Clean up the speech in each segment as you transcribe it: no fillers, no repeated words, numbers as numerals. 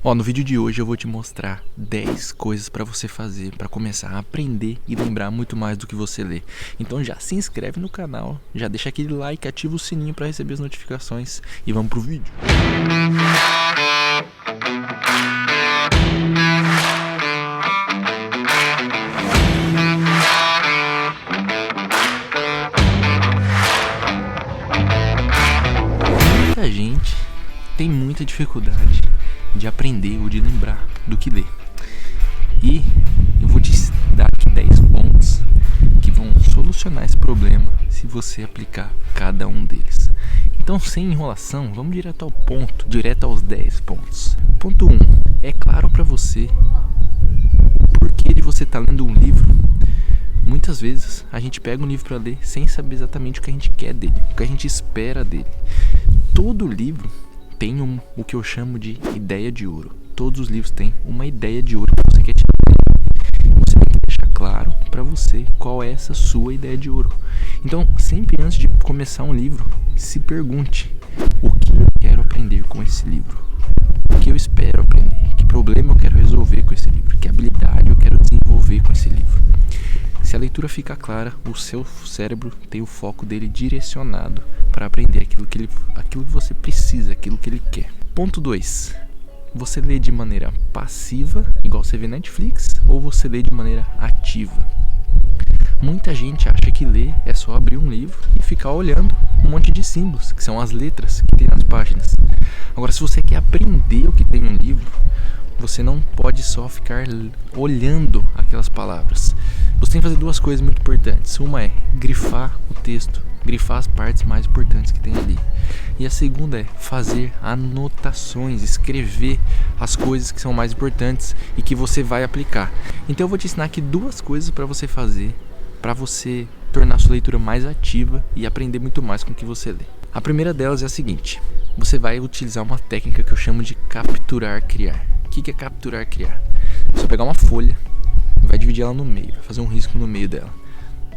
No vídeo de hoje eu vou te mostrar 10 coisas para você fazer para começar a aprender e lembrar muito mais do que você lê. Então já se inscreve no canal, já deixa aquele like, ativa o sininho para receber as notificações e vamos pro vídeo. Muita gente tem muita dificuldade de aprender ou de lembrar do que lê. E eu vou te dar aqui 10 pontos que vão solucionar esse problema se você aplicar cada um deles. Então, sem enrolação, vamos direto ao ponto, direto aos 10 pontos. Ponto 1. É claro para você o porquê de você estar lendo um livro. Muitas vezes a gente pega um livro para ler sem saber exatamente o que a gente quer dele, o que a gente espera dele. Todo livro tem o que eu chamo de ideia de ouro. Todos os livros têm uma ideia de ouro que você quer tirar. Você tem que deixar claro para você qual é essa sua ideia de ouro. Então, sempre antes de começar um livro, se pergunte: o que eu quero aprender com esse livro? O que eu espero aprender? Que problema eu quero resolver com esse livro? Que habilidade eu quero desenvolver com esse livro? Se a leitura fica clara, o seu cérebro tem o foco dele direcionado para aprender aquilo que você precisa, aquilo que ele quer. Ponto 2. Você lê de maneira passiva, igual você vê Netflix, ou você lê de maneira ativa? Muita gente acha que ler é só abrir um livro e ficar olhando um monte de símbolos, que são as letras que tem nas páginas. Agora, se você quer aprender o que tem no livro, você não pode só ficar olhando aquelas palavras. Você tem que fazer duas coisas muito importantes. Uma é grifar o texto, grifar as partes mais importantes que tem ali. E a segunda é fazer anotações, escrever as coisas que são mais importantes e que você vai aplicar. Então eu vou te ensinar aqui duas coisas para você fazer, para você tornar a sua leitura mais ativa e aprender muito mais com o que você lê. A primeira delas é a seguinte: você vai utilizar uma técnica que eu chamo de capturar, criar. O que é capturar, criar? Você vai pegar uma folha, vai dividir ela no meio, vai fazer um risco no meio dela.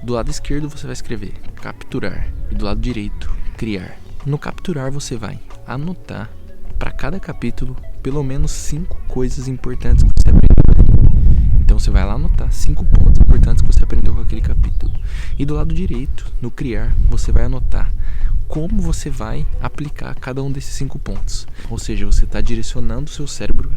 Do lado esquerdo você vai escrever capturar e do lado direito criar. No capturar você vai anotar para cada capítulo pelo menos 5 coisas importantes que você aprendeu ali. Então você vai lá anotar 5 pontos importantes que você aprendeu com aquele capítulo. E do lado direito, no criar, você vai anotar como você vai aplicar cada um desses 5 pontos. Ou seja, você está direcionando o seu cérebro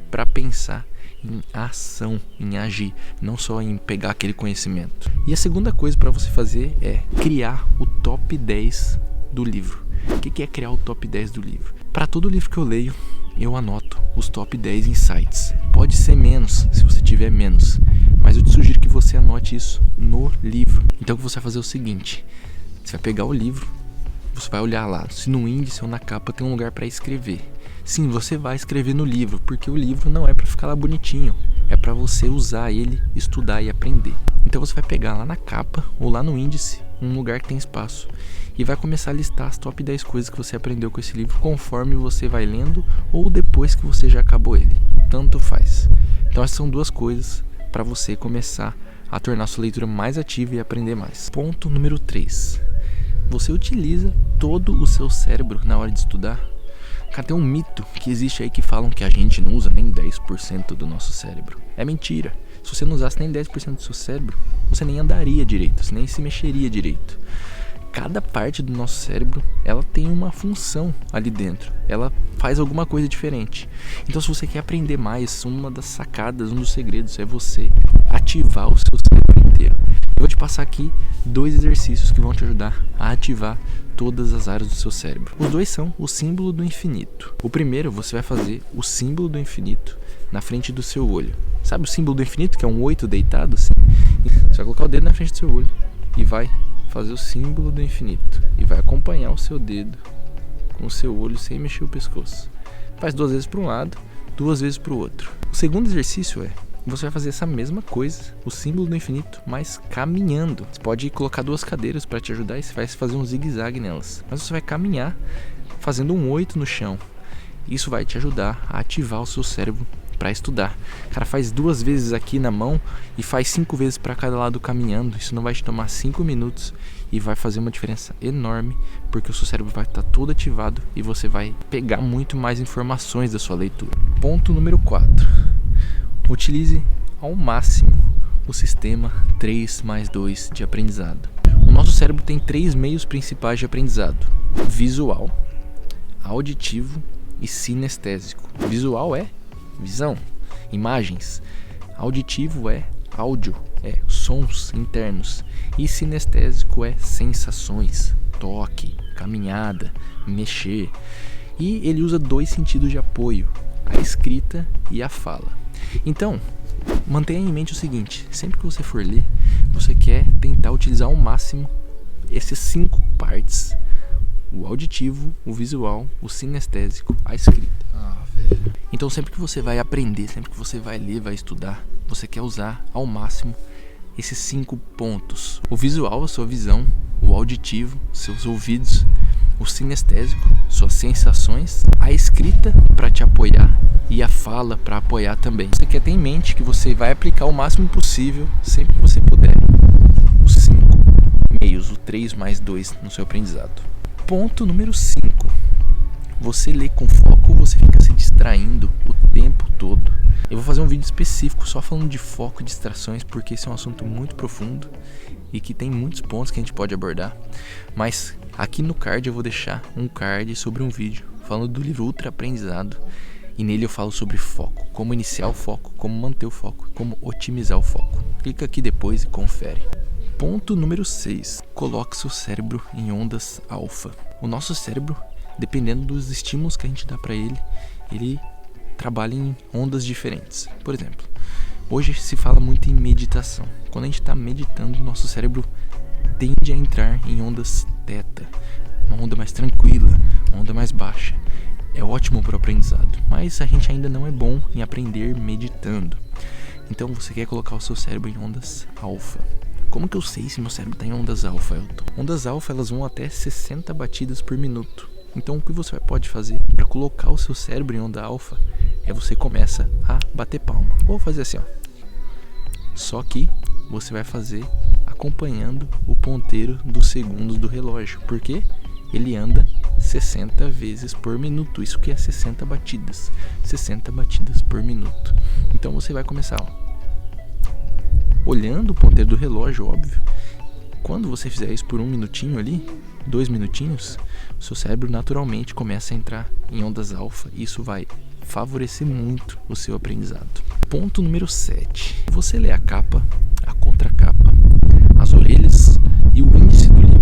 para pensar em ação, em agir, não só em pegar aquele conhecimento. E a segunda coisa para você fazer é criar o top 10 do livro. O que é criar o top 10 do livro? Para todo livro que eu leio, eu anoto os top 10 insights. Pode ser menos, se você tiver menos, mas eu te sugiro que você anote isso no livro. Então o que você vai fazer é o seguinte: você vai pegar o livro, você vai olhar lá, se no índice ou na capa tem um lugar para escrever. Sim, você vai escrever no livro, porque o livro não é para ficar lá bonitinho, é para você usar ele, estudar e aprender. Então você vai pegar lá na capa ou lá no índice, um lugar que tem espaço, e vai começar a listar as top 10 coisas que você aprendeu com esse livro conforme você vai lendo ou depois que você já acabou ele. Tanto faz. Então essas são duas coisas para você começar a tornar a sua leitura mais ativa e aprender mais. Ponto número 3. Você utiliza todo o seu cérebro na hora de estudar? Cara, tem um mito que existe aí que falam que a gente não usa nem 10% do nosso cérebro. É mentira. Se você não usasse nem 10% do seu cérebro, você nem andaria direito, você nem se mexeria direito. Cada parte do nosso cérebro, ela tem uma função ali dentro. Ela faz alguma coisa diferente. Então, se você quer aprender mais, uma das sacadas, um dos segredos é você ativar o seu cérebro inteiro. Eu vou te passar aqui 2 exercícios que vão te ajudar a ativar todas as áreas do seu cérebro. Os 2 são o símbolo do infinito. O primeiro, você vai fazer o símbolo do infinito na frente do seu olho. Sabe o símbolo do infinito, que é um 8 deitado assim? Você vai colocar o dedo na frente do seu olho e vai fazer o símbolo do infinito. E vai acompanhar o seu dedo com o seu olho sem mexer o pescoço. Faz 2 vezes para um lado, 2 vezes para o outro. O segundo exercício é: você vai fazer essa mesma coisa, o símbolo do infinito, mas caminhando. Você pode colocar 2 cadeiras para te ajudar e você vai fazer um zigue-zague nelas. Mas você vai caminhar fazendo um 8 no chão. Isso vai te ajudar a ativar o seu cérebro para estudar. Cara, faz 2 vezes aqui na mão e faz 5 vezes para cada lado caminhando. Isso não vai te tomar 5 minutos e vai fazer uma diferença enorme, porque o seu cérebro vai estar todo ativado e você vai pegar muito mais informações da sua leitura. Ponto número 4. Utilize ao máximo o sistema 3+2 de aprendizado. O nosso cérebro tem 3 meios principais de aprendizado: visual, auditivo e sinestésico. Visual é visão, imagens. Auditivo é áudio, sons internos. E sinestésico é sensações, toque, caminhada, mexer. E ele usa 2 sentidos de apoio: a escrita e a fala. Então, mantenha em mente o seguinte: sempre que você for ler, você quer tentar utilizar ao máximo esses 5 partes: o auditivo, o visual, o sinestésico, a escrita. Então sempre que você vai aprender, sempre que você vai ler, vai estudar, você quer usar ao máximo esses 5 pontos: o visual, a sua visão; o auditivo, seus ouvidos; o sinestésico, suas sensações; a escrita para te apoiar e a fala para apoiar também. Você quer ter em mente que você vai aplicar o máximo possível, sempre que você puder, os 5 meios, o 3+2 no seu aprendizado. Ponto número 5. Você lê com foco ou você fica se distraindo o tempo todo? Eu vou fazer um vídeo específico só falando de foco e distrações, porque esse é um assunto muito profundo e que tem muitos pontos que a gente pode abordar. Mas aqui no card eu vou deixar um card sobre um vídeo falando do livro Ultra Aprendizado, e nele eu falo sobre foco, como iniciar o foco, como manter o foco, como otimizar o foco. Clica aqui depois e confere. Ponto número 6. Coloque seu cérebro em ondas alfa. O nosso cérebro, dependendo dos estímulos que a gente dá para ele trabalha em ondas diferentes. Por exemplo, hoje se fala muito em meditação. Quando a gente está meditando, nosso cérebro tende a entrar em ondas teta, uma onda mais tranquila, uma onda mais baixa. É ótimo para o aprendizado, mas a gente ainda não é bom em aprender meditando. Então você quer colocar o seu cérebro em ondas alfa. Como que eu sei se meu cérebro está em ondas alfa, Elton? Ondas alfa, elas vão até 60 batidas por minuto. Então o que você pode fazer para colocar o seu cérebro em onda alfa é você começa a bater palma. Ou fazer assim, ó. Só que você vai fazer acompanhando o ponteiro dos segundos do relógio. Por quê? Ele anda 60 vezes por minuto. Isso que é 60 batidas. 60 batidas por minuto. Então você vai começar, ó, olhando o ponteiro do relógio, óbvio. Quando você fizer isso por 1 minutinho ali, 2 minutinhos, o seu cérebro naturalmente começa a entrar em ondas alfa. E isso vai favorecer muito o seu aprendizado. Ponto número 7. Você lê a capa, a contracapa, as orelhas e o índice do livro.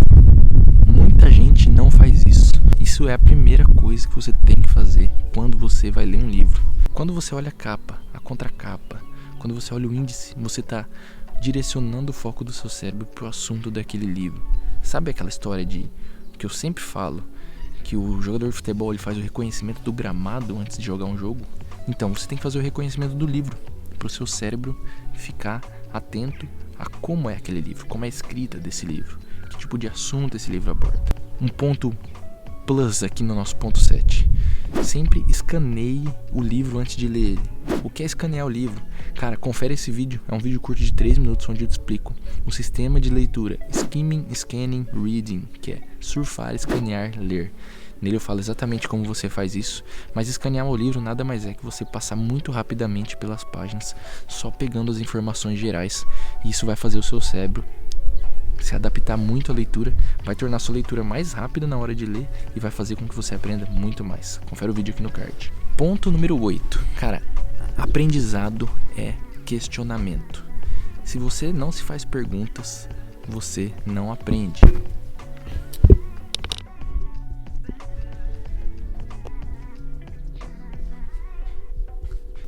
Muita gente não faz isso. Isso é a primeira coisa que você tem que fazer quando você vai ler um livro. Quando você olha a capa, a contracapa, quando você olha o índice, você está direcionando o foco do seu cérebro para o assunto daquele livro. Sabe aquela história que eu sempre falo, que o jogador de futebol ele faz o reconhecimento do gramado antes de jogar um jogo? Então você tem que fazer o reconhecimento do livro, para o seu cérebro ficar atento a como é aquele livro, como é a escrita desse livro, que tipo de assunto esse livro aborda. Um ponto plus aqui no nosso ponto 7. Sempre escaneie o livro antes de ler ele. O que é escanear o livro? Cara, confere esse vídeo. É um vídeo curto de 3 minutos onde eu te explico o sistema de leitura Skimming, Scanning, Reading, que é surfar, escanear, ler. Nele eu falo exatamente como você faz isso, mas escanear o livro nada mais é que você passar muito rapidamente pelas páginas, só pegando as informações gerais, e isso vai fazer o seu cérebro se adaptar muito à leitura, vai tornar a sua leitura mais rápida na hora de ler e vai fazer com que você aprenda muito mais. Confere o vídeo aqui no card. Ponto número 8. Cara, aprendizado é questionamento. Se você não se faz perguntas, você não aprende.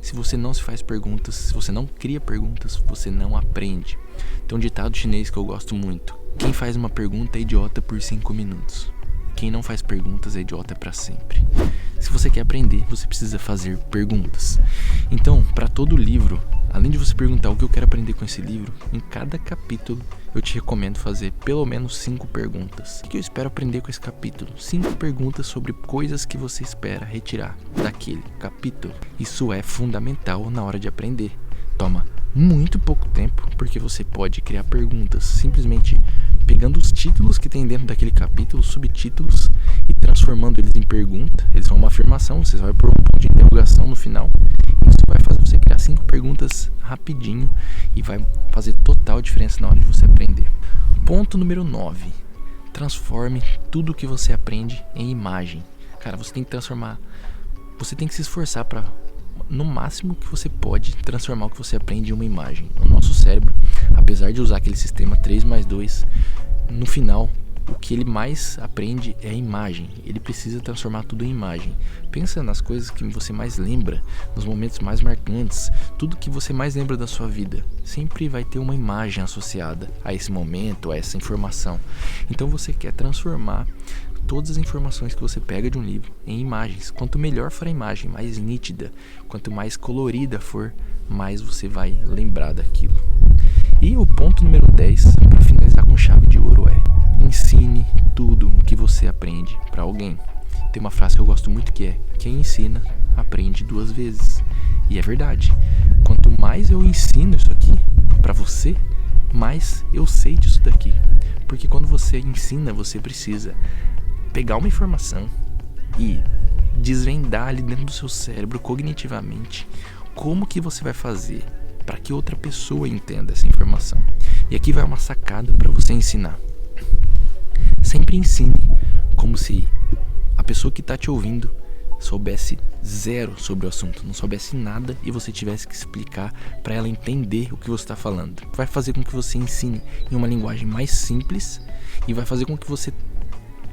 Se você não se faz perguntas, se você não cria perguntas, você não aprende. Tem um ditado chinês que eu gosto muito: quem faz uma pergunta é idiota por 5 minutos. Quem não faz perguntas é idiota para sempre. Se você quer aprender, você precisa fazer perguntas. Então, para todo livro, além de você perguntar o que eu quero aprender com esse livro, em cada capítulo eu te recomendo fazer pelo menos 5 perguntas. O que eu espero aprender com esse capítulo? 5 perguntas sobre coisas que você espera retirar daquele capítulo. Isso é fundamental na hora de aprender. Toma muito pouco tempo, porque você pode criar perguntas simplesmente pegando os títulos que tem dentro daquele capítulo, subtítulos, e transformando eles em pergunta. Eles são uma afirmação, você vai pôr um ponto de interrogação no final. Isso vai fazer você criar 5 perguntas rapidinho e vai fazer total diferença na hora de você aprender. Ponto número 9. Transforme tudo que você aprende em imagem. Cara, você tem que transformar, você tem que se esforçar para, no máximo que você pode, transformar o que você aprende em uma imagem. O nosso cérebro, apesar de usar aquele sistema 3+2, no final, o que ele mais aprende é a imagem. Ele precisa transformar tudo em imagem. Pensa nas coisas que você mais lembra, nos momentos mais marcantes, tudo que você mais lembra da sua vida. Sempre vai ter uma imagem associada a esse momento, a essa informação. Então você quer transformar todas as informações que você pega de um livro em imagens. Quanto melhor for a imagem, mais nítida, quanto mais colorida for, mais você vai lembrar daquilo. E o ponto número 10, para finalizar com chave de ouro, é: ensine tudo o que você aprende para alguém. Tem uma frase que eu gosto muito que é: quem ensina, aprende 2 vezes. E é verdade. Quanto mais eu ensino isso aqui para você, mais eu sei disso daqui. Porque quando você ensina, você precisa pegar uma informação e desvendar ali dentro do seu cérebro cognitivamente como que você vai fazer para que outra pessoa entenda essa informação. E aqui vai uma sacada para você ensinar. Sempre ensine como se a pessoa que está te ouvindo soubesse zero sobre o assunto, não soubesse nada e você tivesse que explicar para ela entender o que você está falando. Vai fazer com que você ensine em uma linguagem mais simples e vai fazer com que você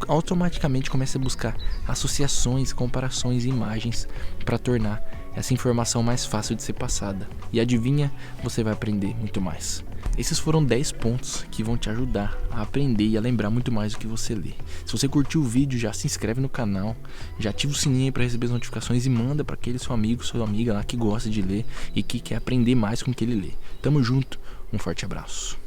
automaticamente comece a buscar associações, comparações e imagens para tornar essa informação mais fácil de ser passada. E adivinha, você vai aprender muito mais. Esses foram 10 pontos que vão te ajudar a aprender e a lembrar muito mais do que você lê. Se você curtiu o vídeo, já se inscreve no canal, já ativa o sininho para receber as notificações e manda para aquele seu amigo, sua amiga lá que gosta de ler e que quer aprender mais com o que ele lê. Tamo junto, um forte abraço.